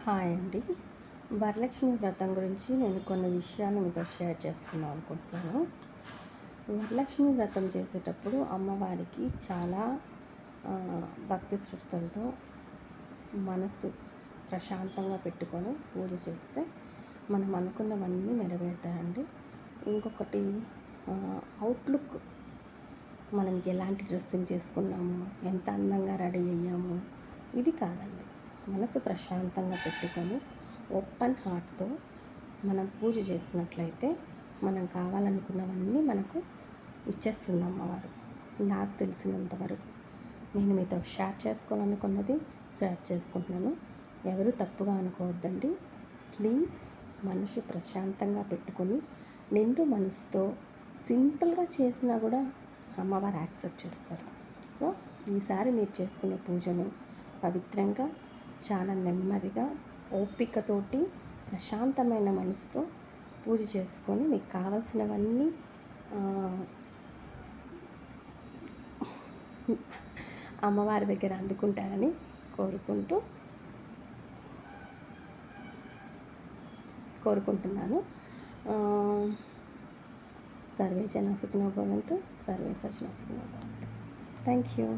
Hi అండి. వరలక్ష్మి వ్రతం గురించి నేను కొన్ని విషయాలు మీతో షేర్ చేసుకుందాం అనుకుంటున్నాను. వరలక్ష్మి వ్రతం చేసేటప్పుడు అమ్మవారికి చాలా భక్తి శ్రద్ధలతో మనసు ప్రశాంతంగా పెట్టుకొని పూజ చేస్తే మనం అనుకున్నవన్నీ నెరవేరుతాయండి. ఇంకొకటి అవుట్లుక్, మనం ఎలాంటి డ్రెస్సింగ్ చేసుకున్నాము, ఎంత అందంగా రెడీ అయ్యాము, ఇది కాదండి. మనసు ప్రశాంతంగా పెట్టుకొని ఓపెన్ హార్ట్తో మనం పూజ చేసినట్లయితే మనం కావాలనుకున్నవన్నీ మనకు ఇచ్చేస్తుంది అమ్మవారు. నాకు తెలిసినంతవరకు నేను మీతో షేర్ చేసుకోవాలనుకున్నది షేర్ చేసుకుంటున్నాను. ఎవరు తప్పుగా అనుకోవద్దండి. ప్లీజ్ మనసు ప్రశాంతంగా పెట్టుకొని నిండు మనసుతో సింపుల్గా చేసినా కూడా అమ్మవారు యాక్సెప్ట్ చేస్తారు. సో ఈసారి మీరు చేసుకునే పూజను పవిత్రంగా, చాలా నెమ్మదిగా, ఓపికతోటి, ప్రశాంతమైన మనసుతో పూజ చేసుకొని మీకు కావలసినవన్నీ అమ్మవారి దగ్గర అందుకుంటారని కోరుకుంటున్నాను. సర్వే జన సుఖినో భవంతు, సర్వే సజ్జన సుఖినో భవంతు. Thank you.